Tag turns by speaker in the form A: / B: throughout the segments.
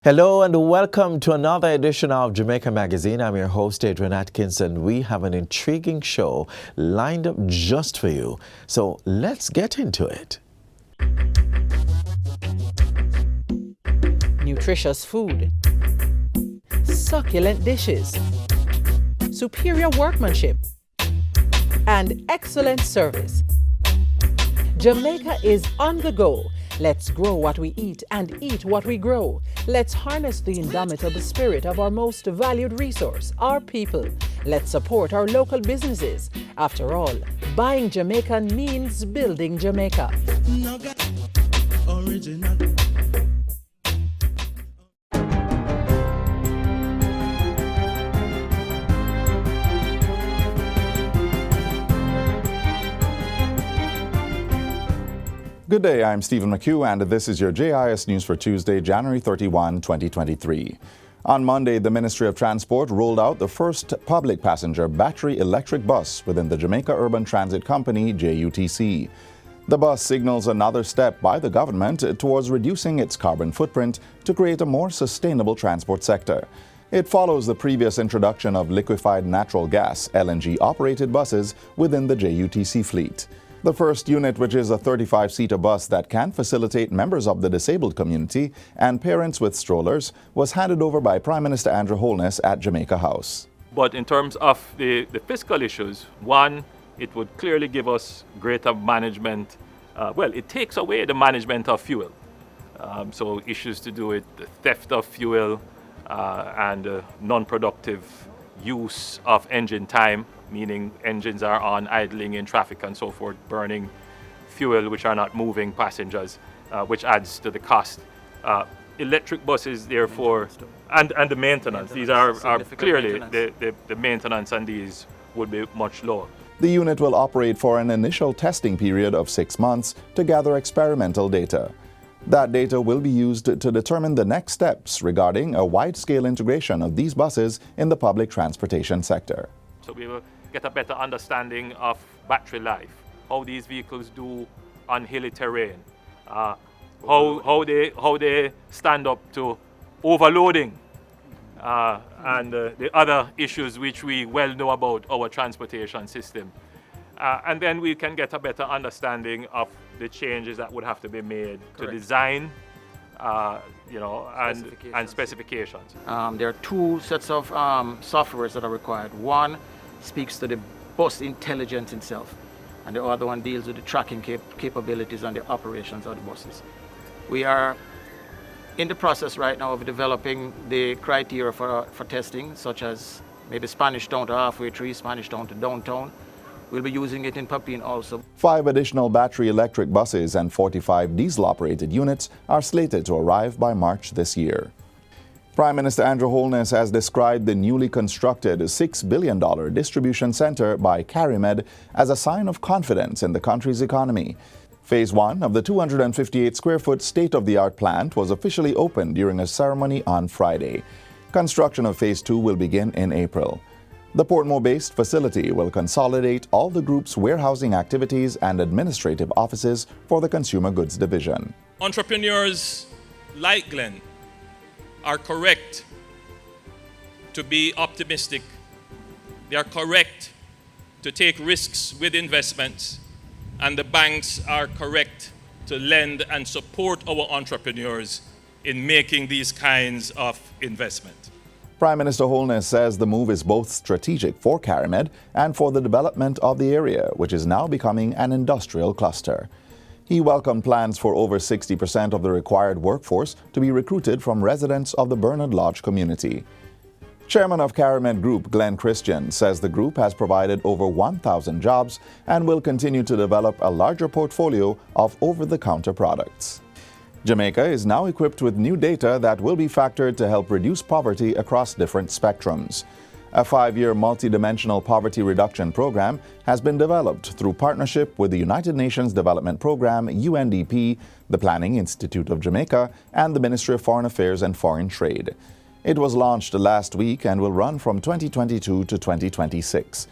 A: Hello and welcome to another edition of Jamaica Magazine. I'm your host, Adrian Atkins, and we have an intriguing show lined up just for you. So let's get into it.
B: Nutritious food, succulent dishes, superior workmanship, and excellent service. Jamaica is on the go. Let's grow what we eat and eat what we grow. Let's harness the indomitable spirit of our most valued resource, our people. Let's support our local businesses. After all, buying Jamaican means building Jamaica. Original.
C: Good day, I'm Stephen McHugh, and this is your JIS News for Tuesday, January 31, 2023. On Monday, the Ministry of Transport rolled out the first public passenger battery electric bus within the Jamaica Urban Transit Company, JUTC. The bus signals another step by the government towards reducing its carbon footprint to create a more sustainable transport sector. It follows the previous introduction of liquefied natural gas, LNG-operated buses within the JUTC fleet. The first unit, which is a 35-seater bus that can facilitate members of the disabled community and parents with strollers, was handed over by Prime Minister Andrew Holness at Jamaica House.
D: But in terms of the fiscal issues, one, it would clearly give us greater management. It takes away the management of fuel. So issues to do with the theft of fuel and non-productive use of engine time, meaning engines are on idling in traffic and so forth, burning fuel which are not moving passengers, which adds to the cost. Electric buses, therefore, and the maintenance. These are clearly the maintenance on these would be much lower.
C: The unit will operate for an initial testing period of 6 months to gather experimental data. That data will be used to determine the next steps regarding a wide-scale integration of these buses in the public transportation sector.
D: So we will get a better understanding of battery life, how these vehicles do on hilly terrain, how they stand up to overloading, and the other issues which we well know about our transportation system. And then we can get a better understanding of the changes that would have to be made to design, and specifications.
E: There are two sets of softwares that are required. One speaks to the bus intelligence itself, and the other one deals with the tracking capabilities and the operations of the buses. We are in the process right now of developing the criteria for testing, such as maybe Spanish Town to halfway tree, Spanish Town to downtown. We'll be using it in Papine also. 5
C: additional battery electric buses and 45 diesel-operated units are slated to arrive by March this year. Prime Minister Andrew Holness has described the newly constructed $6 billion distribution center by Carimed as a sign of confidence in the country's economy. Phase 1 of the 258-square-foot state-of-the-art plant was officially opened during a ceremony on Friday. Construction of Phase 2 will begin in April. The Portmore-based facility will consolidate all the group's warehousing activities and administrative offices for the Consumer Goods Division.
F: Entrepreneurs like Glenn are correct to be optimistic. They are correct to take risks with investments, and the banks are correct to lend and support our entrepreneurs in making these kinds of investment.
C: Prime Minister Holness says the move is both strategic for Carimed and for the development of the area, which is now becoming an industrial cluster. He welcomed plans for over 60% of the required workforce to be recruited from residents of the Bernard Lodge community. Chairman of Carimed Group, Glenn Christian, says the group has provided over 1,000 jobs and will continue to develop a larger portfolio of over-the-counter products. Jamaica is now equipped with new data that will be factored to help reduce poverty across different spectrums. A 5-year multidimensional poverty reduction program has been developed through partnership with the United Nations Development Program, UNDP, the Planning Institute of Jamaica, and the Ministry of Foreign Affairs and Foreign Trade. It was launched last week and will run from 2022 to 2026.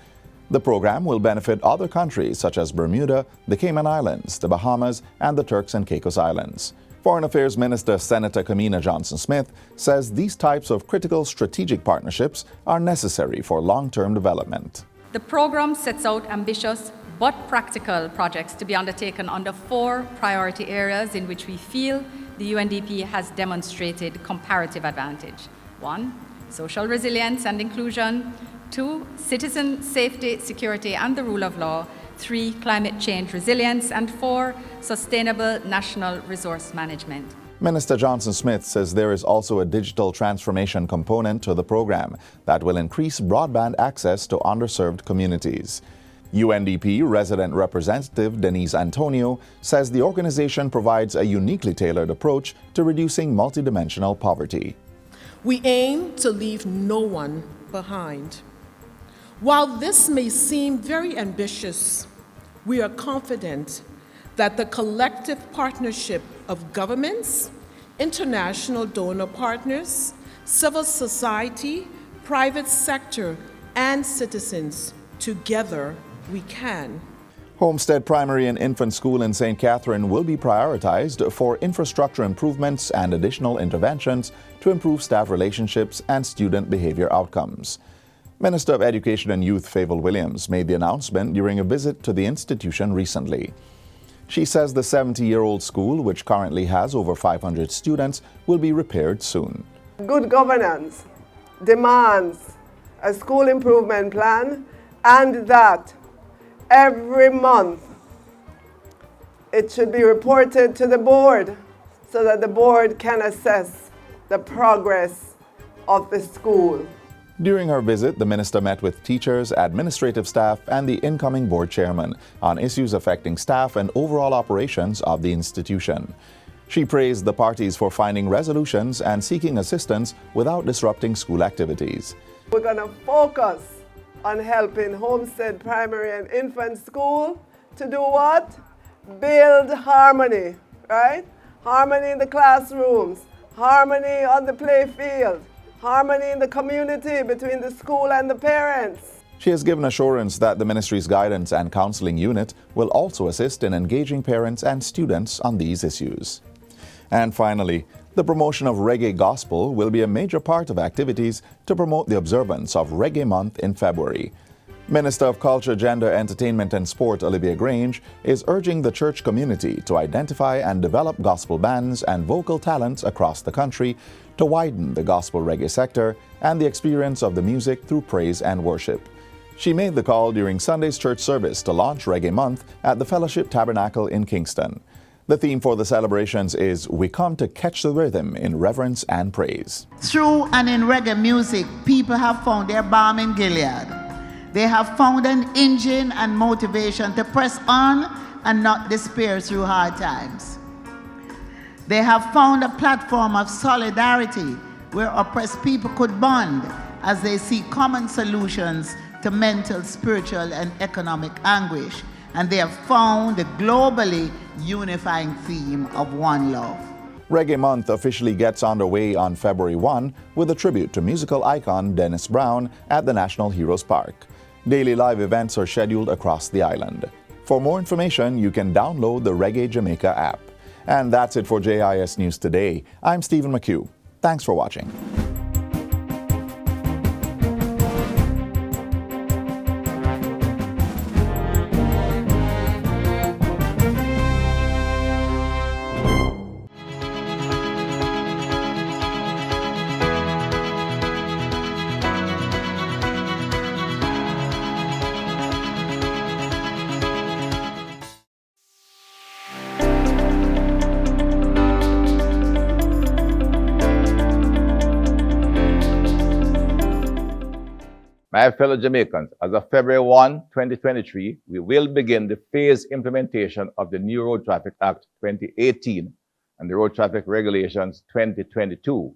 C: The program will benefit other countries such as Bermuda, the Cayman Islands, the Bahamas, and the Turks and Caicos Islands. Foreign Affairs Minister Senator Kamina Johnson-Smith says these types of critical strategic partnerships are necessary for long-term development.
G: The program sets out ambitious but practical projects to be undertaken under 4 priority areas in which we feel the UNDP has demonstrated comparative advantage. 1, social resilience and inclusion. 2, citizen safety, security and the rule of law. 3, climate change resilience. And 4, sustainable national resource management.
C: Minister Johnson-Smith says there is also a digital transformation component to the program that will increase broadband access to underserved communities. UNDP resident representative Denise Antonio says the organization provides a uniquely tailored approach to reducing multidimensional poverty.
H: We aim to leave no one behind. While this may seem very ambitious, we are confident that the collective partnership of governments, international donor partners, civil society, private sector, and citizens, together we can.
C: Homestead Primary and Infant School in St. Catherine will be prioritized for infrastructure improvements and additional interventions to improve staff relationships and student behavior outcomes. Minister of Education and Youth Fable Williams made the announcement during a visit to the institution recently. She says the 70-year-old school, which currently has over 500 students, will be repaired soon.
I: Good governance demands a school improvement plan, and that every month it should be reported to the board so that the board can assess the progress of the school.
C: During her visit, the minister met with teachers, administrative staff, and the incoming board chairman on issues affecting staff and overall operations of the institution. She praised the parties for finding resolutions and seeking assistance without disrupting school activities.
I: We're going to focus on helping Homestead Primary and Infant School to do what? Build harmony, right? Harmony in the classrooms, harmony on the play field, harmony in the community between the school and the parents.
C: She has given assurance that the ministry's guidance and counseling unit will also assist in engaging parents and students on these issues. And finally, the promotion of reggae gospel will be a major part of activities to promote the observance of Reggae Month in February. Minister of Culture, Gender, Entertainment and Sport Olivia Grange is urging the church community to identify and develop gospel bands and vocal talents across the country to widen the gospel reggae sector and the experience of the music through praise and worship. She made the call during Sunday's church service to launch Reggae Month at the Fellowship Tabernacle in Kingston. The theme for the celebrations is "We Come to Catch the Rhythm in Reverence and Praise."
J: Through and in reggae music, people have found their balm in Gilead. They have found an engine and motivation to press on and not despair through hard times. They have found a platform of solidarity where oppressed people could bond as they seek common solutions to mental, spiritual, and economic anguish. And they have found the globally unifying theme of one love.
C: Reggae Month officially gets underway on February 1 with a tribute to musical icon Dennis Brown at the National Heroes Park. Daily live events are scheduled across the island. For more information, you can download the Reggae Jamaica app. And that's it for JIS News Today. I'm Stephen McHugh. Thanks for watching.
K: My fellow Jamaicans, as of February 1, 2023, we will begin the phased implementation of the new Road Traffic Act 2018 and the Road Traffic Regulations 2022.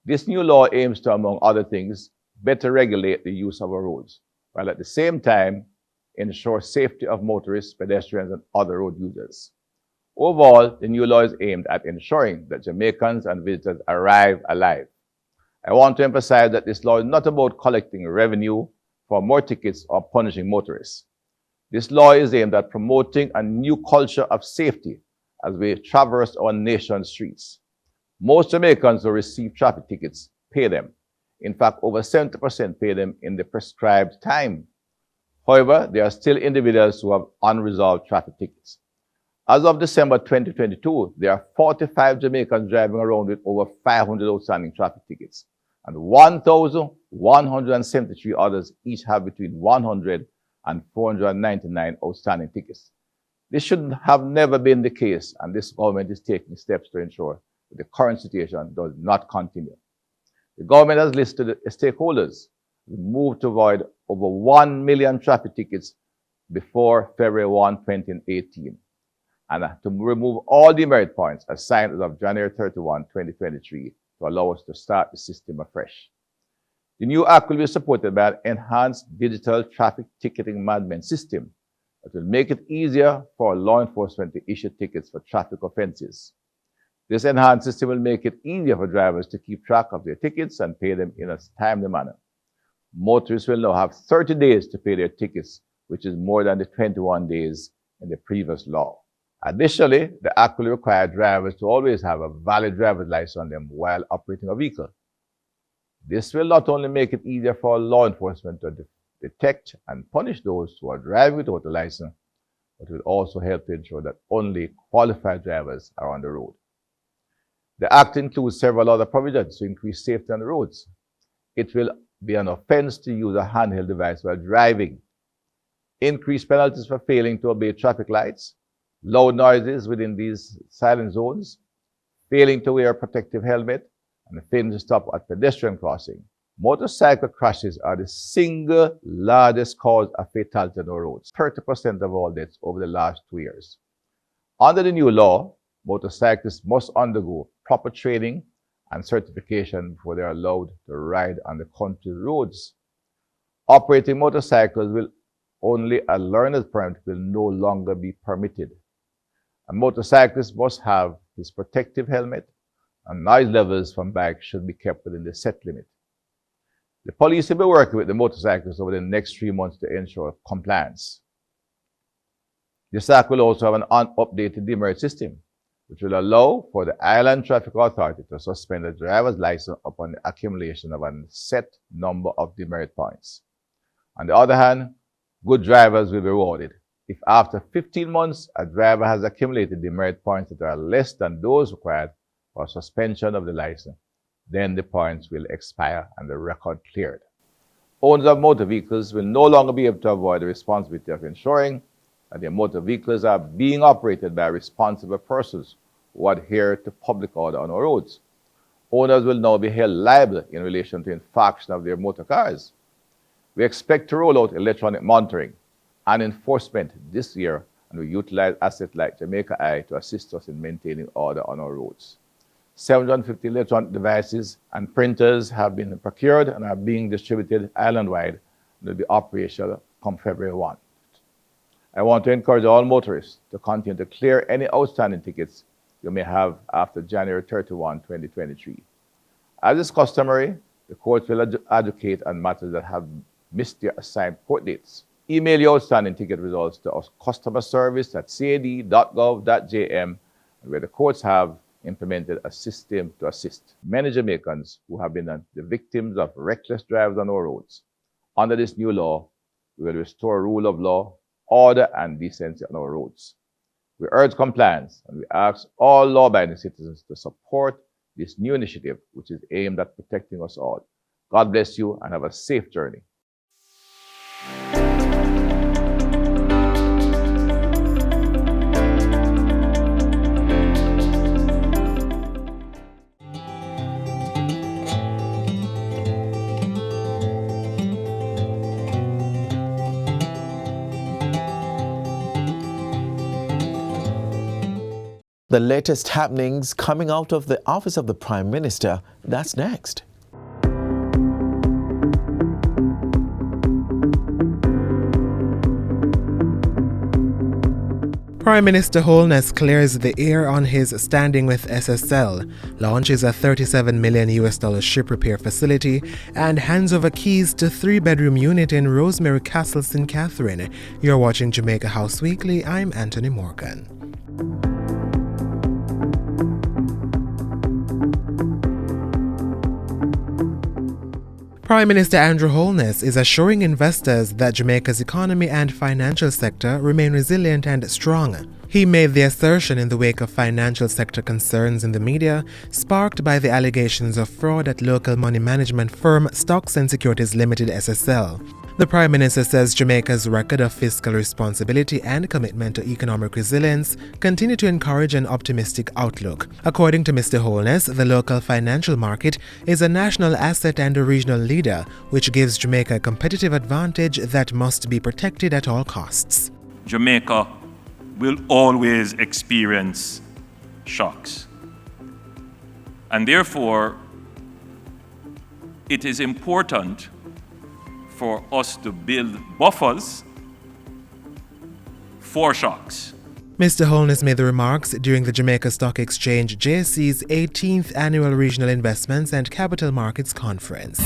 K: This new law aims to, among other things, better regulate the use of our roads, while at the same time ensure safety of motorists, pedestrians, and other road users. Overall, the new law is aimed at ensuring that Jamaicans and visitors arrive alive. I want to emphasize that this law is not about collecting revenue for more tickets or punishing motorists. This law is aimed at promoting a new culture of safety as we traverse our nation's streets. Most Jamaicans who receive traffic tickets pay them. In fact, over 70% pay them in the prescribed time. However, there are still individuals who have unresolved traffic tickets. As of December 2022, there are 45 Jamaicans driving around with over 500 outstanding traffic tickets, and 1,173 others each have between 100 and 499 outstanding tickets. This should have never been the case, and this government is taking steps to ensure that the current situation does not continue. The government has listed stakeholders who moved to avoid over 1 million traffic tickets before February 1, 2018, and to remove all demerit points assigned as of January 31, 2023 to allow us to start the system afresh. The new act will be supported by an enhanced digital traffic ticketing management system that will make it easier for law enforcement to issue tickets for traffic offenses. This enhanced system will make it easier for drivers to keep track of their tickets and pay them in a timely manner. Motorists will now have 30 days to pay their tickets, which is more than the 21 days in the previous law. Additionally, the act will require drivers to always have a valid driver's license on them while operating a vehicle. This will not only make it easier for law enforcement to detect and punish those who are driving without a license, but will also help to ensure that only qualified drivers are on the road. The Act includes several other provisions to increase safety on the roads. It will be an offense to use a handheld device while driving. Increased penalties for failing to obey traffic lights, loud noises within these silent zones, failing to wear a protective helmet, and failing to stop at pedestrian crossing. Motorcycle crashes are the single largest cause of fatality on our roads, 30% of all deaths over the last 2 years. Under the new law, motorcyclists must undergo proper training and certification before they are allowed to ride on the country roads. Operating motorcycles will only a learner's permit will no longer be permitted. A motorcyclist must have his protective helmet, and noise levels from bikes should be kept within the set limit. The police will be working with the motorcyclists over the next 3 months to ensure compliance. This act will also have an updated demerit system, which will allow for the Island Traffic Authority to suspend a driver's license upon the accumulation of a set number of demerit points. On the other hand, good drivers will be rewarded. If after 15 months a driver has accumulated demerit points that are less than those required for suspension of the license, then the points will expire and the record cleared. Owners of motor vehicles will no longer be able to avoid the responsibility of ensuring that their motor vehicles are being operated by responsible persons who adhere to public order on our roads. Owners will now be held liable in relation to infraction of their motor cars. We expect to roll out electronic monitoring and enforcement this year, and we utilize assets like Jamaica Eye to assist us in maintaining order on our roads. 750 electronic devices and printers have been procured and are being distributed island-wide and will be operational come February 1. I want to encourage all motorists to continue to clear any outstanding tickets you may have after January 31, 2023. As is customary, the courts will adjudicate on matters that have missed their assigned court dates. Email your outstanding ticket results to us customerservice@cad.gov.jm, where the courts have implemented a system to assist many Jamaicans who have been the victims of reckless drives on our roads. Under this new law, we will restore rule of law, order, and decency on our roads. We urge compliance, and we ask all law-abiding citizens to support this new initiative, which is aimed at protecting us all. God bless you and have a safe journey.
A: The latest happenings coming out of the office of the Prime Minister, that's next.
L: Prime Minister Holness clears the air on his standing with SSL, launches a $37 million ship repair facility, and hands over keys to 3-bedroom unit in Rosemary Castle, St. Catherine. You're watching Jamaica House Weekly. I'm Anthony Morgan. Prime Minister Andrew Holness is assuring investors that Jamaica's economy and financial sector remain resilient and strong. He made the assertion in the wake of financial sector concerns in the media, sparked by the allegations of fraud at local money management firm Stocks and Securities Limited (SSL). The Prime Minister says Jamaica's record of fiscal responsibility and commitment to economic resilience continue to encourage an optimistic outlook. According to Mr. Holness, the local financial market is a national asset and a regional leader, which gives Jamaica a competitive advantage that must be protected at all costs.
F: Jamaica will always experience shocks. And therefore, it is important for us to build buffers for shocks.
L: Mr. Holness made the remarks during the Jamaica Stock Exchange JSE's 18th Annual Regional Investments and Capital Markets Conference.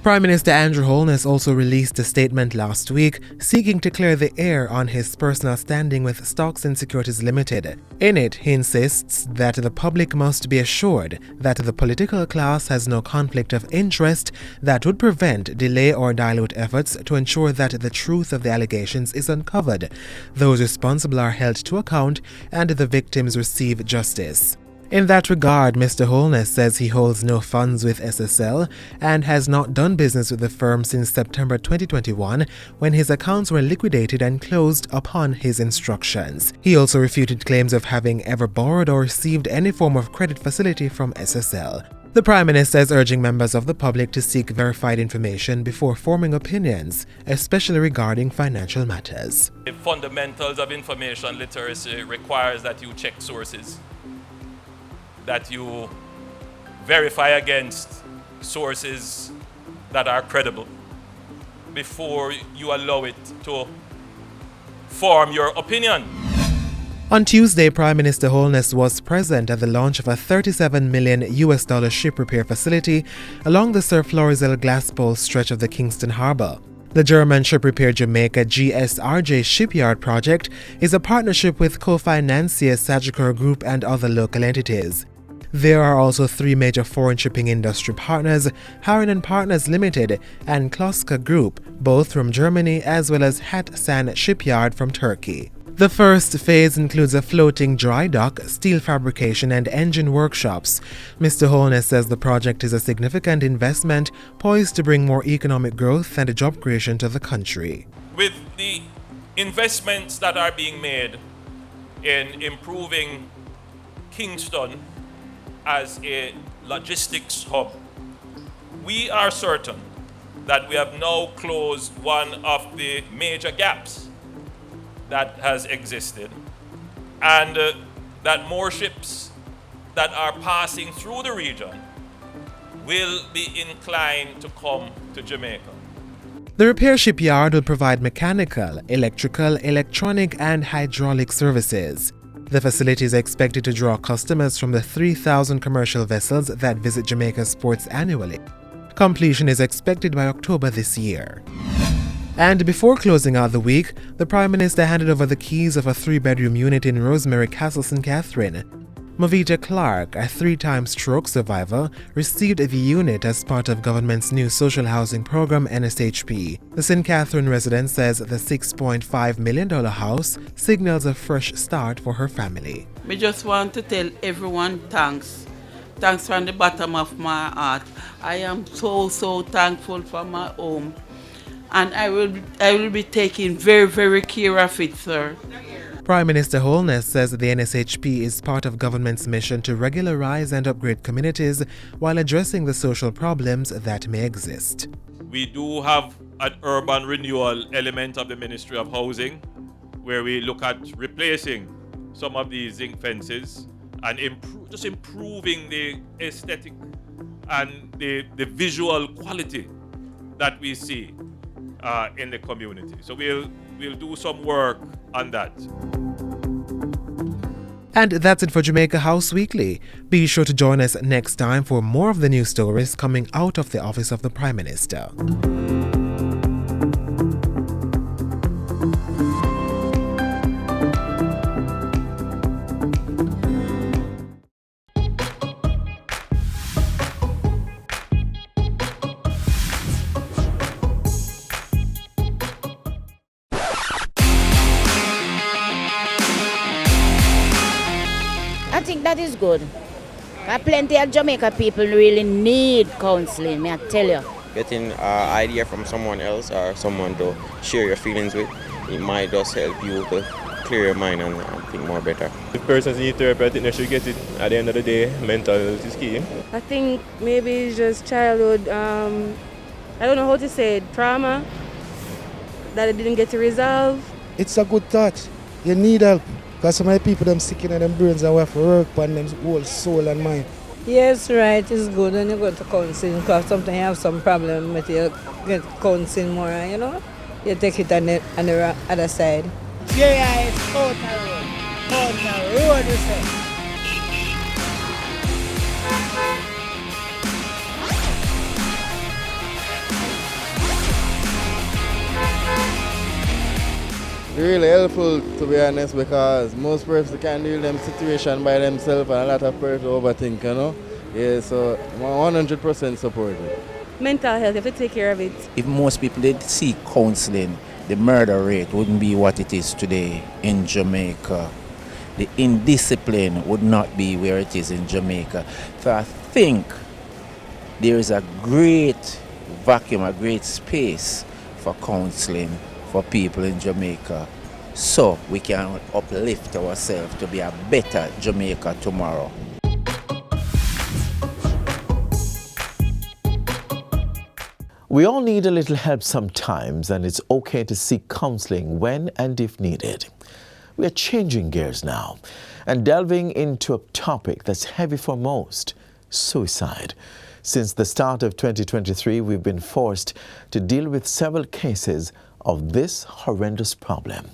L: Prime Minister Andrew Holness also released a statement last week seeking to clear the air on his personal standing with Stocks and Securities Limited. In it, he insists that the public must be assured that the political class has no conflict of interest that would prevent, delay or dilute efforts to ensure that the truth of the allegations is uncovered, those responsible are held to account, and the victims receive justice. In that regard, Mr. Holness says he holds no funds with SSL and has not done business with the firm since September 2021, when his accounts were liquidated and closed upon his instructions. He also refuted claims of having ever borrowed or received any form of credit facility from SSL. The Prime Minister is urging members of the public to seek verified information before forming opinions, especially regarding financial matters.
F: The fundamentals of information literacy requires that you check sources, that you verify against sources that are credible before you allow it to form your opinion.
L: On Tuesday, Prime Minister Holness was present at the launch of a $37 million ship repair facility along the Sir Florizel Glaspole stretch of the Kingston Harbour. The German Ship Repair Jamaica GSRJ Shipyard project is a partnership with co-financier Sagicor Group and other local entities. There are also three major foreign shipping industry partners, Harron & Partners Limited and Kloska Group, both from Germany, as well as Hatsan Shipyard from Turkey. The first phase includes a floating dry dock, steel fabrication and engine workshops. Mr. Holness says the project is a significant investment poised to bring more economic growth and job creation to the country.
F: With the investments that are being made in improving Kingston as a logistics hub, we are certain that we have now closed one of the major gaps that has existed, and that more ships that are passing through the region will be inclined to come to Jamaica.
L: The repair shipyard will provide mechanical, electrical, electronic and hydraulic services. The facility is expected to draw customers from the 3,000 commercial vessels that visit Jamaica's ports annually. Completion is expected by October this year. And before closing out the week, the Prime Minister handed over the keys of a 3-bedroom unit in Rosemary Castle, St. Catherine. Movita Clark, a 3-time stroke survivor, received the unit as part of government's new social housing program NSHP. The St. Catherine resident says the $6.5 million house signals a fresh start for her family.
M: We just want to tell everyone thanks. Thanks from the bottom of my heart. I am so thankful for my home. And I will be taking very care of it, sir.
L: Prime Minister Holness says the NSHP is part of government's mission to regularize and upgrade communities while addressing the social problems that may exist.
F: We do have an urban renewal element of the Ministry of Housing, where we look at replacing some of these zinc fences and improving the aesthetic and the visual quality that we see in the community. So we'll do some work on that.
L: And that's it for Jamaica House Weekly. Be sure to join us next time for more of the news stories coming out of the office of the Prime Minister.
N: that is good. Plenty of Jamaica people really need counseling, may I tell you.
O: Getting an idea from someone else or someone to share your feelings with, it might just help you to clear your mind and think more better.
P: If persons need therapy, I think they should get it. At the end of the day, mental health is key.
Q: I think maybe it's just childhood, I don't know how to say it, trauma that I didn't get to resolve.
R: It's a good thought. You need help. Because some of the people them sick in them brains and we have to work on them whole soul and mind.
S: Yes, right, it's good when you go to counseling because sometimes you have some problem but you get counseling more, you know? You take it on the other side.
N: Yeah, it's out the road. Out the road, you say.
R: Really helpful, to be honest, because most persons can deal with them situation by themselves and a lot of persons overthink, you know. Yeah, so 100% supported.
Q: Mental health, you have to take care of it.
T: If most people did seek counseling, the murder rate wouldn't be what it is today in Jamaica. The indiscipline would not be where it is in Jamaica. So I think there is a great vacuum, a great space for counseling for people in Jamaica, so we can uplift ourselves to be a better Jamaica tomorrow.
A: We all need a little help sometimes, and it's okay to seek counseling when and if needed. We are changing gears now and delving into a topic that's heavy for most: suicide. Since the start of 2023, we've been forced to deal with several cases of this horrendous problem.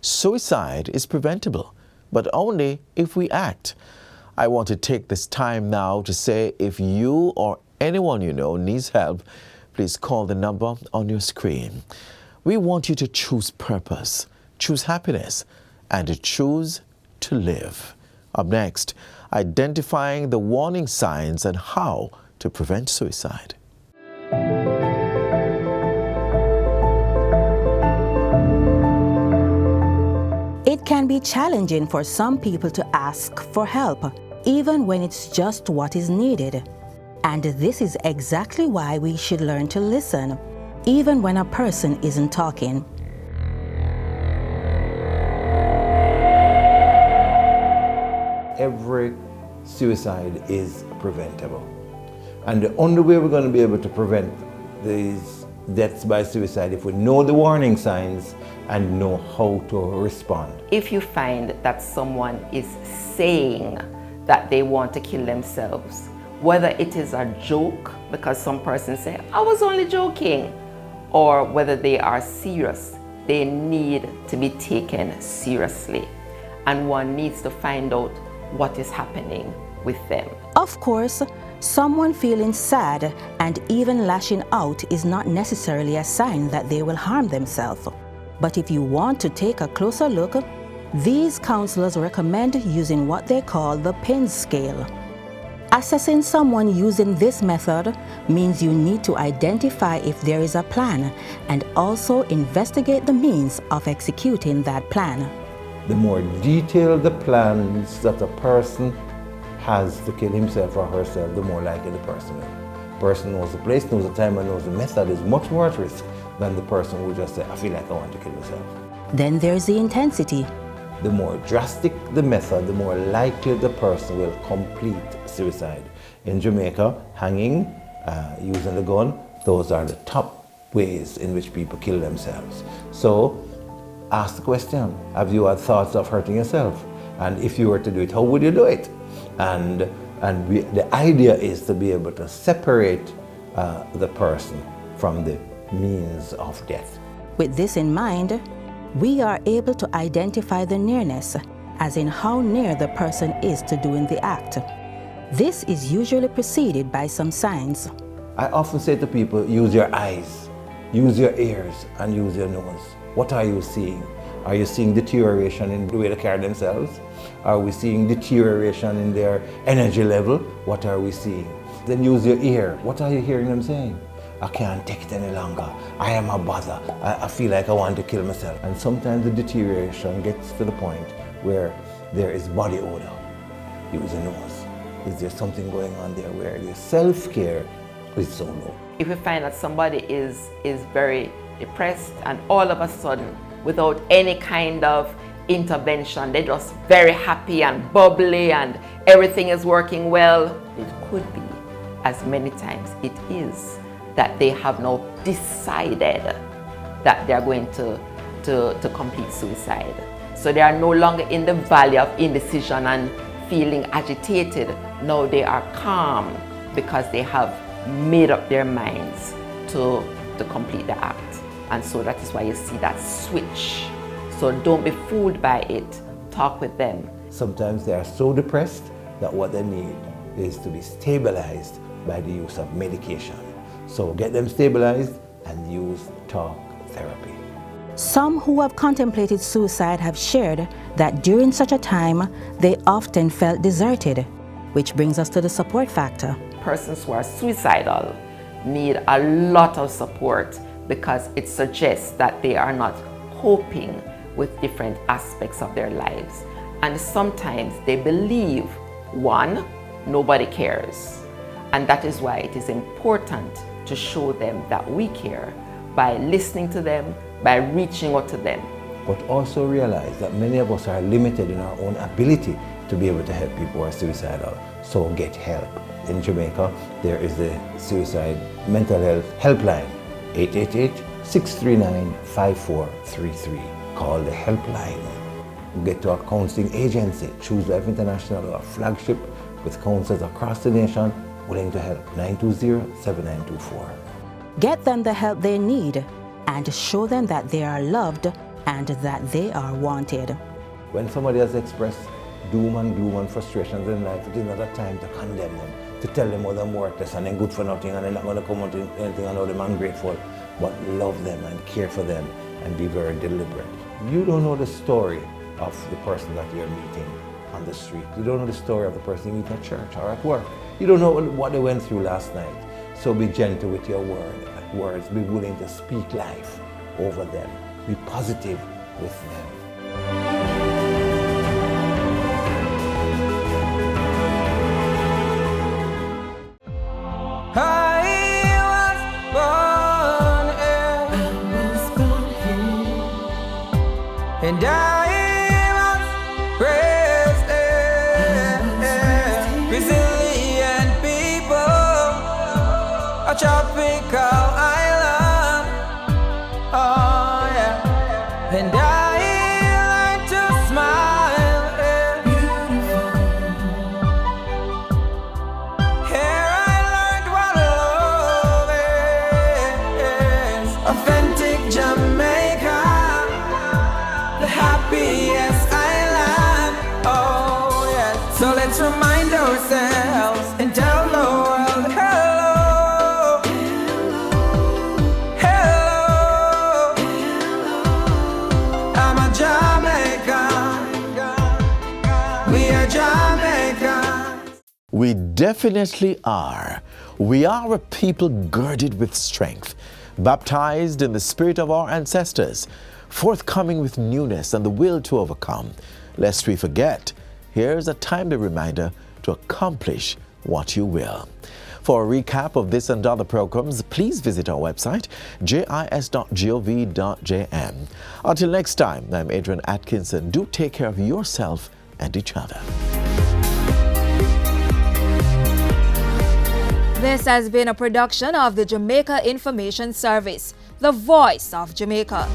A: Suicide is preventable, but only if we act. I want to take this time now to say, if you or anyone you know needs help, please call the number on your screen. We want you to choose purpose, choose happiness, and to choose to live. Up next, identifying the warning signs and how to prevent suicide.
U: It can be challenging for some people to ask for help, even when it's just what is needed. And this is exactly why we should learn to listen, even when a person isn't talking.
V: Every suicide is preventable. And the only way we're going to be able to prevent these deaths by suicide if we know the warning signs and know how to respond.
W: If you find that someone is saying that they want to kill themselves, whether it is a joke, because some persons say, I was only joking, or whether they are serious, they need to be taken seriously. And one needs to find out what is happening with them.
U: Of course, someone feeling sad and even lashing out is not necessarily a sign that they will harm themselves. But if you want to take a closer look, these counselors recommend using what they call the PIN scale. Assessing someone using this method means you need to identify if there is a plan and also investigate the means of executing that plan.
V: The more detailed the plans that a person has to kill himself or herself, the more likely the person will. The person knows the place, knows the time, and knows the method is much more at risk than the person who just says, I feel like I want to kill myself.
U: Then there's the intensity.
V: The more drastic the method, the more likely the person will complete suicide. In Jamaica, hanging, using the gun, those are the top ways in which people kill themselves. So ask the question, have you had thoughts of hurting yourself? And if you were to do it, how would you do it? And the idea is to be able to separate the person from the means of death.
U: With this in mind, we are able to identify the nearness, as in how near the person is to doing the act. This is usually preceded by some signs.
V: I often say to people, use your eyes, use your ears, and use your nose. What are you seeing? Are you seeing deterioration in the way they carry themselves? Are we seeing deterioration in their energy level? What are we seeing? Then use your ear. What are you hearing them saying? I can't take it any longer. I am a bother. I feel like I want to kill myself. And sometimes the deterioration gets to the point where there is body odor. use a nose. Is there something going on there where the self-care is so low?
W: If we find that somebody is very depressed and all of a sudden, without any kind of intervention, they're just very happy and bubbly and everything is working well, it could be, as many times it is, that they have now decided that they're going to complete suicide. So they are no longer in the valley of indecision and feeling agitated. Now they are calm because they have made up their minds to complete the act. And so that is why you see that switch. So don't be fooled by it. Talk with them.
V: Sometimes they are so depressed that what they need is to be stabilized by the use of medication. So get them stabilized and use talk therapy.
U: Some who have contemplated suicide have shared that during such a time, they often felt deserted, which brings us to the support factor.
W: Persons who are suicidal need a lot of support because it suggests that they are not coping with different aspects of their lives. And sometimes they believe, one, nobody cares. And that is why it is important to show them that we care by listening to them, by reaching out to them.
V: But also realize that many of us are limited in our own ability to be able to help people who are suicidal. So get help. In Jamaica, there is the Suicide Mental Health Helpline, 888-639-5433. Call the helpline. Get to a counseling agency, Choose Life International, or a flagship with counselors across the nation willing to help, 920-7924.
U: Get them the help they need and show them that they are loved and that they are wanted.
V: When somebody has expressed doom and gloom and frustrations in life, it is not a time to condemn them, to tell them how they're worthless and they're good for nothing and they're not going to come out in anything and how they're ungrateful, but love them and care for them and be very deliberate. You don't know the story of the person that you're meeting on the street. You don't know the story of the person you meet at church or at work. You don't know what they went through last night. So be gentle with your words. Be willing to speak life over them. Be positive with them.
B: And I was raised resilient people, a tropical island. Oh yeah, and I learned to smile. Here I learned what love is. Authentic Jamaica, the happiest island. Oh yes. So let's remind ourselves and tell the world hello, hello. I'm a Jamaican. We are Jamaicans.
A: We definitely are. We are a people girded with strength, baptized in the spirit of our ancestors, forthcoming with newness and the will to overcome. Lest we forget, here's a timely reminder to accomplish what you will. For a recap of this and other programs, please visit our website, jis.gov.jm. Until next time, I'm Adrian Atkinson. Do take care of yourself and each other.
D: This has been a production of the Jamaica Information Service, the voice of Jamaica.